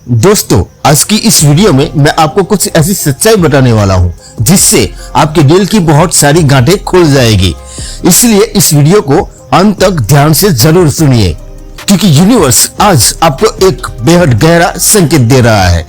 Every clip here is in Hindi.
दोस्तों, आज की इस वीडियो में मैं आपको कुछ ऐसी सच्चाई बताने वाला हूं जिससे आपके दिल की बहुत सारी गांठें खुल जाएगी। इसलिए इस वीडियो को अंत तक ध्यान से जरूर सुनिए, क्योंकि यूनिवर्स आज आपको एक बेहद गहरा संकेत दे रहा है।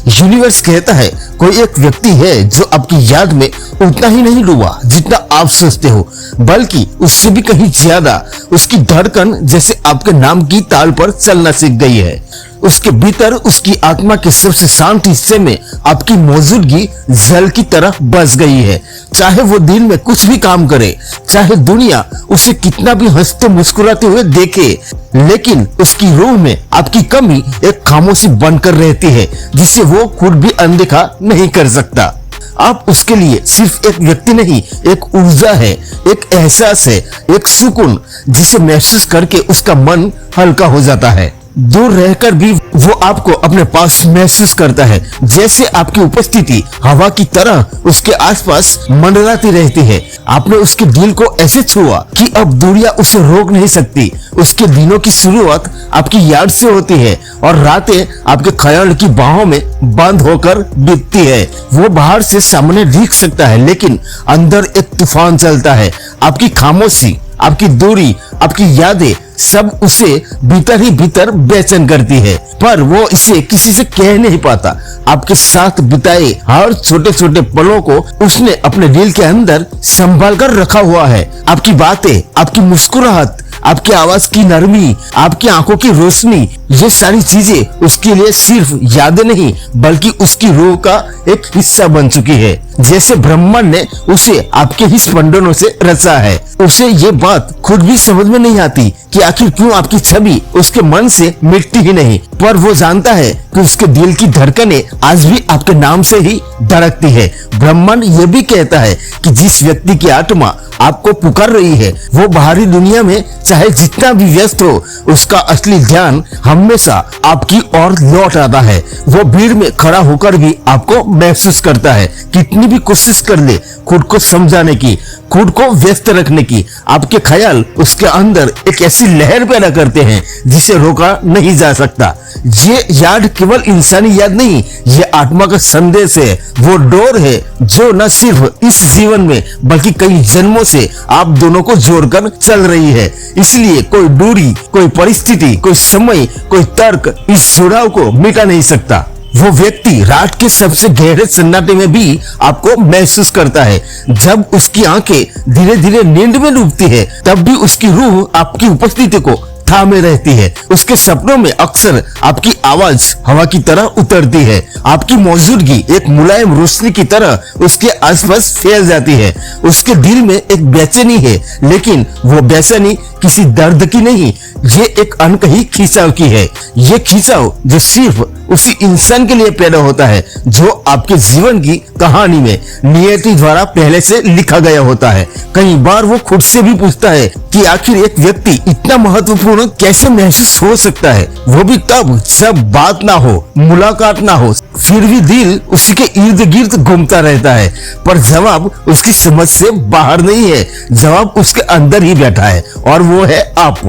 यूनिवर्स कहता है कोई एक व्यक्ति है जो आपकी याद में उतना ही नहीं डूबा जितना आप सोचते हो, बल्कि उससे भी कहीं ज्यादा उसकी धड़कन जैसे आपके नाम की ताल पर चलना सीख गई है। उसके भीतर उसकी आत्मा के सबसे शांत हिस्से में आपकी मौजूदगी जल की तरह बस गई है। चाहे वो दिन में कुछ भी काम करे, चाहे दुनिया उसे कितना भी हंसते मुस्कुराते हुए देखे, लेकिन उसकी रूह में आपकी कमी एक खामोशी बनकर रहती है जिसे वो खुद भी अनदेखा नहीं कर सकता। आप उसके लिए सिर्फ एक व्यक्ति नहीं, एक ऊर्जा है, एक एहसास है, एक सुकून जिसे महसूस करके उसका मन हल्का हो जाता है। दूर रहकर भी वो आपको अपने पास महसूस करता है, जैसे आपकी उपस्थिति हवा की तरह उसके आसपास मंडराती रहती है। आपने उसके दिल को ऐसे छुआ कि अब दूरियां उसे रोक नहीं सकती। उसके दिनों की शुरुआत आपकी याद से होती है और रातें आपके ख्याल की बाहों में बंद होकर बीतती है। वो बाहर से सामने दिख सकता है, लेकिन अंदर एक तूफान चलता है। आपकी खामोशी, आपकी दूरी, आपकी यादें सब उसे भीतर ही भीतर बेचैन करती है, पर वो इसे किसी से कह नहीं पाता। आपके साथ बिताए हर छोटे छोटे पलों को उसने अपने दिल के अंदर संभाल कर रखा हुआ है। आपकी बातें, आपकी मुस्कुराहट, आपकी आवाज की नरमी, आपकी आंखों की रोशनी, ये सारी चीजें उसके लिए सिर्फ यादें नहीं बल्कि उसकी रूह का एक हिस्सा बन चुकी है। जैसे ब्रह्मांड ने उसे आपके ही स्पंदनों से रचा है। उसे ये बात खुद भी समझ में नहीं आती कि आखिर क्यों आपकी छवि उसके मन से मिटती ही नहीं, पर वो जानता है कि उसके दिल की धड़कनें आज भी आपके नाम से ही धड़कती है। ब्रह्मांड ये भी कहता है कि जिस व्यक्ति की आत्मा आपको पुकार रही है, वो बाहरी दुनिया में चाहे जितना भी व्यस्त हो, उसका असली ध्यान हमेशा आपकी ओर लौट आता है। वो भीड़ में खड़ा होकर भी आपको महसूस करता है। कितनी भी कोशिश कर ले खुद को समझाने की, खुद को व्यस्त रखने की, आपके ख्याल उसके अंदर एक ऐसी लहर पैदा करते हैं जिसे रोका नहीं जा सकता। ये याद केवल इंसानी याद नहीं, ये आत्मा का संदेश है। वो डोर है जो न सिर्फ इस जीवन में बल्कि कई जन्मों से आप दोनों को जोड़कर चल रही है। इसलिए कोई दूरी, कोई परिस्थिति, कोई समय, कोई तर्क इस जुड़ाव को मिटा नहीं सकता। वो व्यक्ति रात के सबसे गहरे सन्नाटे में भी आपको महसूस करता है। जब उसकी आंखें धीरे धीरे नींद में डूबती है, तब भी उसकी रूह आपकी उपस्थिति को थामे रहती है। उसके सपनों में अक्सर आपकी आवाज हवा की तरह उतरती है। आपकी मौजूदगी एक मुलायम रोशनी की तरह उसके आसपास फैल जाती है। उसके दिल में एक बेचैनी है, लेकिन वो बेचैनी किसी दर्द की नहीं, ये एक अनकही खिंचाव की है। ये खिंचाव जो सिर्फ उसी इंसान के लिए पैदा होता है जो आपके जीवन की कहानी में नियति द्वारा पहले से लिखा गया होता है। कई बार वो खुद से भी पूछता है कि आखिर एक व्यक्ति इतना महत्वपूर्ण कैसे महसूस हो सकता है, वो भी तब जब बात ना हो, मुलाकात ना हो, फिर भी दिल उसी के इर्द गिर्द घूमता रहता है। पर जवाब उसकी समझ से बाहर नहीं है, जवाब उसके अंदर ही बैठा है, और वो है आप।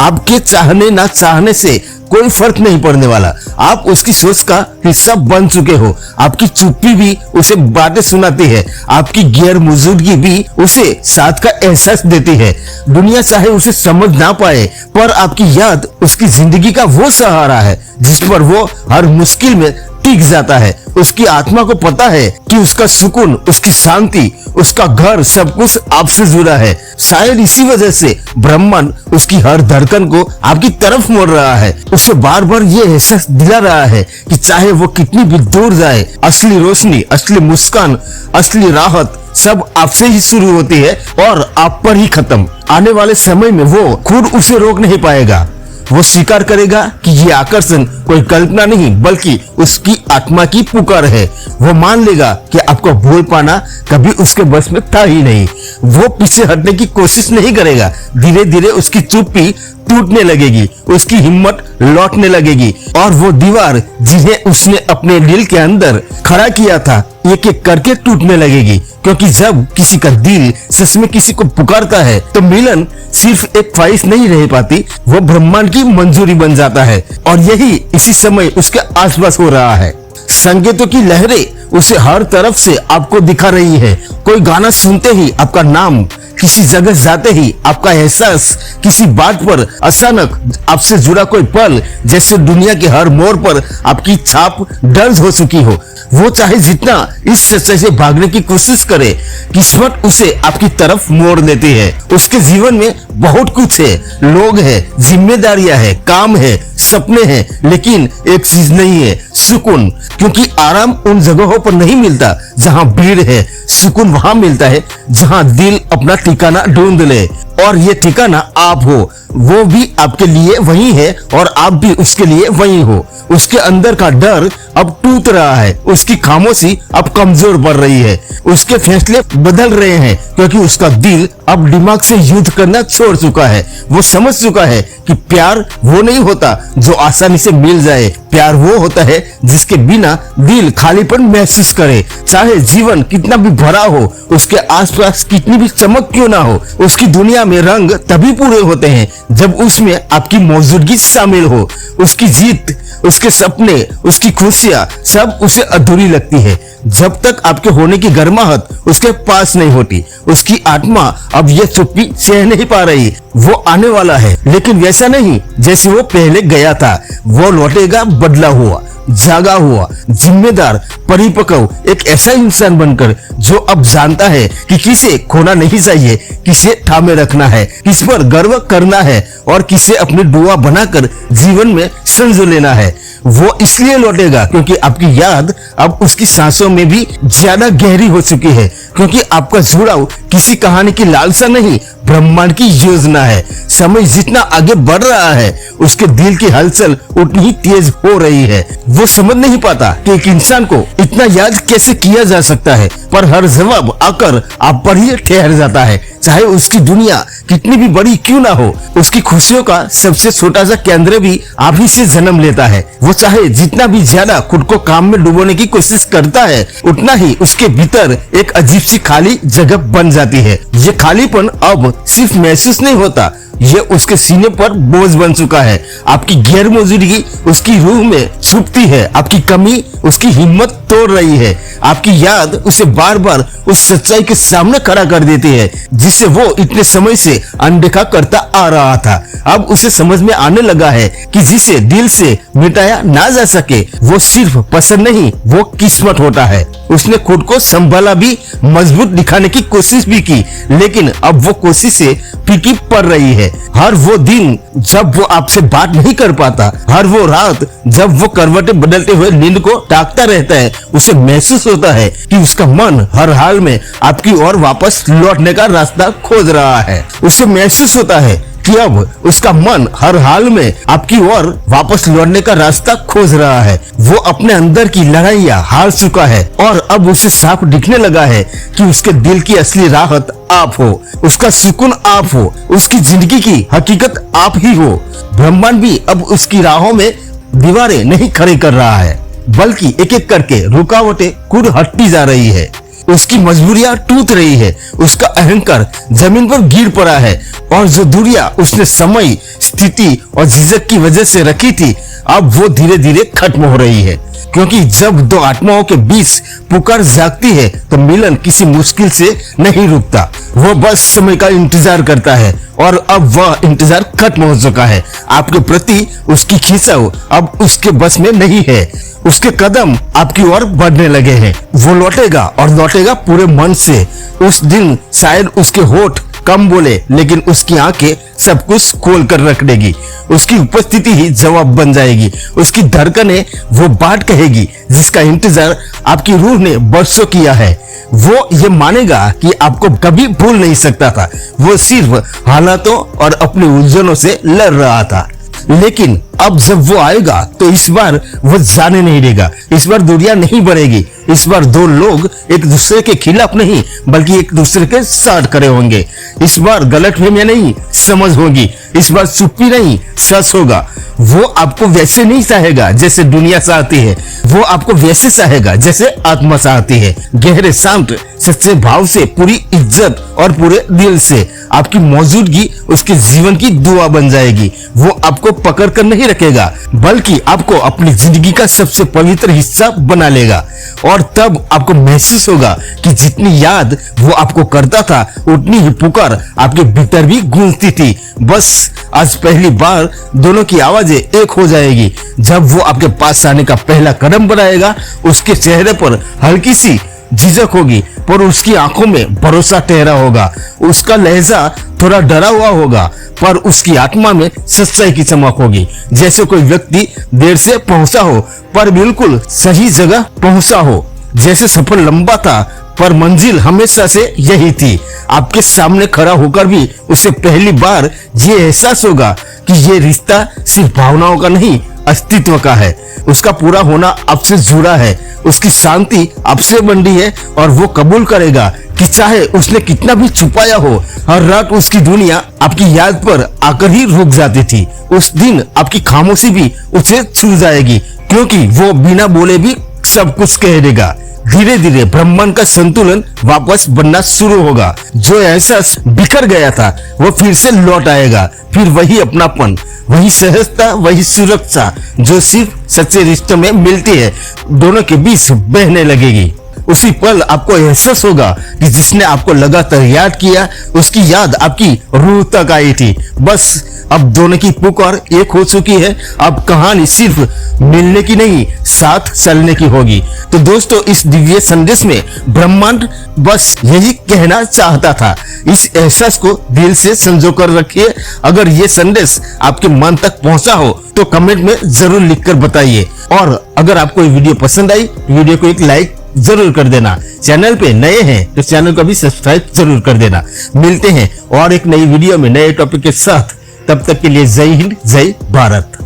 आपके चाहने ना चाहने से कोई फर्क नहीं पड़ने वाला। आप उसकी सोच का हिस्सा बन चुके हो। आपकी चुप्पी भी उसे बातें सुनाती है, आपकी गैर मौजूदगी भी उसे साथ का एहसास देती है। दुनिया चाहे उसे समझ ना पाए, पर आपकी याद उसकी जिंदगी का वो सहारा है जिस पर वो हर मुश्किल में टिक जाता है। उसकी आत्मा को पता है कि उसका सुकून, उसकी शांति, उसका घर सब कुछ आपसे जुड़ा है। शायद इसी वजह से ब्रह्मांड उसकी हर धड़कन को आपकी तरफ मोड़ रहा है। उसे बार बार ये एहसास दिला रहा है कि चाहे वो कितनी भी दूर जाए, असली रोशनी, असली मुस्कान, असली राहत सब आपसे ही शुरू होती है और आप पर ही खत्म। आने वाले समय में वो खुद उसे रोक नहीं पाएगा। वो स्वीकार करेगा कि ये आकर्षण कोई कल्पना नहीं बल्कि उसकी आत्मा की पुकार है। वो मान लेगा कि आपको भूल पाना कभी उसके बस में था ही नहीं। वो पीछे हटने की कोशिश नहीं करेगा। धीरे धीरे उसकी चुप्पी टूटने लगेगी, उसकी हिम्मत लौटने लगेगी और वो दीवार जिन्हें उसने अपने दिल के अंदर खड़ा किया था एक एक करके टूटने लगेगी। क्योंकि जब किसी का दिल सच में किसी को पुकारता है तो मिलन सिर्फ एक ख्वाहिश नहीं रह पाती, वो ब्रह्मांड की मंजूरी बन जाता है। और यही इसी समय उसके आसपास हो रहा है। संकेतों की लहरें उसे हर तरफ से आपको दिखा रही है। कोई गाना सुनते ही आपका नाम, किसी जगह जाते ही आपका एहसास, किसी बात पर अचानक आपसे जुड़ा कोई पल, जैसे दुनिया के हर मोड़ पर आपकी छाप दर्ज हो चुकी हो। वो चाहे जितना इस सच्चाई से भागने की कोशिश करे, किस्मत उसे आपकी तरफ मोड़ देती है। उसके जीवन में बहुत कुछ है, लोग है, जिम्मेदारियां है, काम है, सपने हैं, लेकिन एक चीज नहीं है, सुकून। क्योंकि आराम उन जगहों पर नहीं मिलता जहां भीड़ है, सुकून वहां मिलता है जहां दिल अपना ठिकाना ढूंढ ले। और ये ठिकाना आप हो, वो भी आपके लिए वही है और आप भी उसके लिए वही हो। उसके अंदर का डर अब टूट रहा है, उसकी खामोशी अब कमजोर पड़ रही है, उसके फैसले बदल रहे हैं क्योंकि उसका दिल अब दिमाग से युद्ध करना छोड़ चुका है। वो समझ चुका है कि प्यार वो नहीं होता जो आसानी से मिल जाए, प्यार वो होता है जिसके बिना दिल खालीपन महसूस करे। चाहे जीवन कितना भी भरा हो, उसके आसपास कितनी भी चमक क्यों ना हो, उसकी दुनिया में रंग तभी पूरे होते हैं जब उसमें आपकी मौजूदगी शामिल हो। उसकी जीत, उसके सपने, उसकी खुशियां सब उसे अधूरी लगती है जब तक आपके होने की गर्माहट उसके पास नहीं होती। उसकी आत्मा अब यह चुप्पी सह नहीं पा रही। वो आने वाला है, लेकिन वैसा नहीं जैसे वो पहले गया था। वो लौटेगा बदला हुआ, जागा हुआ, जिम्मेदार, परिपक्व, एक ऐसा इंसान बनकर जो अब जानता है कि किसे खोना नहीं चाहिए, किसे थामे रखना है, किस पर गर्व करना है और किसे अपनी दुआ बनाकर जीवन में संजो लेना है। वो इसलिए लौटेगा क्योंकि आपकी याद अब उसकी सांसों में भी ज्यादा गहरी हो चुकी है, क्योंकि आपका जुड़ाव किसी कहानी की लालसा नहीं, ब्रह्मांड की योजना है। समय जितना आगे बढ़ रहा है, उसके दिल की हलचल उतनी ही तेज हो रही है। वो समझ नहीं पाता कि एक इंसान को इतना याद कैसे किया जा सकता है, पर हर जवाब आकर आप पर ही ठहर जाता है। चाहे उसकी दुनिया कितनी भी बड़ी क्यों ना हो, उसकी खुशियों का सबसे छोटा सा केंद्र भी आप ही से जन्म लेता है। वो चाहे जितना भी ज्यादा खुद को काम में डुबोने की कोशिश करता है, उतना ही उसके भीतर एक अजीब सी खाली जगह बन जाती है। ये खालीपन अब सिर्फ महसूस नहीं होता, ये उसके सीने पर बोझ बन चुका है। आपकी गैर मौजूदगी उसकी रूह में छुपती है, आपकी कमी उसकी हिम्मत तोड़ रही है, आपकी याद उसे बार बार उस सच्चाई के सामने खड़ा कर देती है जिसे वो इतने समय से अनदेखा करता आ रहा था। अब उसे समझ में आने लगा है कि जिसे दिल से मिटाया ना जा सके, वो सिर्फ पसंद नहीं, वो किस्मत होता है। उसने खुद को संभाला भी, मजबूत दिखाने की कोशिश भी की, लेकिन अब वो कोशिशें फीकी पड़ रही है। हर वो दिन जब वो आपसे बात नहीं कर पाता, हर वो रात जब वो करवटें बदलते हुए नींद को ताकता रहता है, उसे महसूस होता है कि उसका मन हर हाल में आपकी ओर वापस लौटने का रास्ता खोज रहा है। उसे महसूस होता है कि अब उसका मन हर हाल में आपकी ओर वापस लौटने का रास्ता खोज रहा है। वो अपने अंदर की लड़ाइयां हार चुका है और अब उसे साफ दिखने लगा है कि उसके दिल की असली राहत आप हो, उसका सुकून आप हो, उसकी जिंदगी की हकीकत आप ही हो। ब्रह्मांड भी अब उसकी राहों में दीवारें नहीं खड़ी कर रहा है, बल्कि एक एक करके रुकावटें खुद हटती जा रही है। उसकी मजबूरियां टूट रही है, उसका अहंकार जमीन पर गिर पड़ा है और जो दूरियां उसने समय, स्थिति और झिझक की वजह से रखी थी, अब वो धीरे धीरे खत्म हो रही है। क्योंकि जब दो आत्माओं के बीच पुकार जागती है तो मिलन किसी मुश्किल से नहीं रुकता, वो बस समय का इंतजार करता है और अब वह इंतजार खत्म हो चुका है। आपके प्रति उसकी खिंचाव अब उसके बस में नहीं है, उसके कदम आपकी ओर बढ़ने लगे हैं। वो लौटेगा और लौटेगा पूरे मन से। उस दिन शायद उसके होठ कम बोले, लेकिन उसकी आंखें सब कुछ खोल कर रख देगी। उसकी उपस्थिति ही जवाब बन जाएगी, उसकी धड़कनें वो बात कहेगी जिसका इंतजार आपकी रूह ने बरसों किया है। वो ये मानेगा कि आपको कभी भूल नहीं सकता था, वो सिर्फ हालातों और अपने उलझनों से लड़ रहा था। लेकिन अब जब वो आएगा तो इस बार वो जाने नहीं देगा। इस बार दूरियां नहीं बढ़ेगी। इस बार दो लोग एक दूसरे के खिलाफ नहीं बल्कि एक दूसरे के साथ खड़े होंगे। इस बार गलतफहमियां नहीं समझ होगी। इस बार चुप्पी नहीं सच होगा। वो आपको वैसे नहीं चाहेगा जैसे दुनिया चाहती है, वो आपको वैसे चाहेगा जैसे आत्मा चाहती है। गहरे शांत सच्चे भाव से, पूरी इज्जत और पूरे दिल से आपकी मौजूदगी उसके जीवन की दुआ बन जाएगी। वो आपको पकड़ कर नहीं रखेगा बल्कि आपको अपनी जिंदगी का सबसे पवित्र हिस्सा बना लेगा। और तब आपको महसूस होगा कि जितनी याद वो आपको करता था उतनी ही पुकार आपके भीतर भी गूंजती थी। बस आज पहली बार दोनों की आवाजें एक हो जाएगी। जब वो आपके पास आने का पहला कदम बढ़ाएगा, उसके चेहरे पर हल्की सी झिझक होगी पर उसकी आंखों में भरोसा ठहरा होगा। उसका लहजा थोड़ा डरा हुआ होगा पर उसकी आत्मा में सच्चाई की चमक होगी। जैसे कोई व्यक्ति देर से पहुंचा हो पर बिल्कुल सही जगह पहुंचा हो। जैसे सफर लंबा था पर मंजिल हमेशा से यही थी। आपके सामने खड़ा होकर भी उसे पहली बार ये एहसास होगा कि ये रिश्ता सिर्फ भावनाओं का नहीं, अस्तित्व का है। उसका पूरा होना आपसे जुड़ा है, उसकी शांति आपसे बंधी है और वो कबूल करेगा कि चाहे उसने कितना भी छुपाया हो, हर रात उसकी दुनिया आपकी याद पर आकर ही रुक जाती थी। उस दिन आपकी खामोशी भी उसे छू जाएगी क्योंकि वो बिना बोले भी सब कुछ कह देगा। धीरे धीरे ब्रह्मांड का संतुलन वापस बनना शुरू होगा। जो एहसास बिखर गया था वो फिर से लौट आएगा। फिर वही अपनापन, वही सहजता, वही सुरक्षा जो सिर्फ सच्चे रिश्तों में मिलती है, दोनों के बीच बहने लगेगी। उसी पल आपको एहसास होगा कि जिसने आपको लगातार याद किया उसकी याद आपकी रूह तक आई थी। बस अब दोनों की पुकार एक हो चुकी है। अब कहानी सिर्फ मिलने की नहीं, साथ चलने की होगी। तो दोस्तों, इस दिव्य संदेश में ब्रह्मांड बस यही कहना चाहता था। इस एहसास को दिल से संजो कर रखिए। अगर ये संदेश आपके मन तक पहुंचा हो तो कमेंट में जरूर लिखकर बताइए। और अगर आपको ये वीडियो पसंद आई, वीडियो को एक लाइक जरूर कर देना। चैनल पे नए हैं तो चैनल को भी सब्सक्राइब जरूर कर देना। मिलते हैं और एक नई वीडियो में नए टॉपिक के साथ। तब तक के लिए जय हिंद, जय भारत।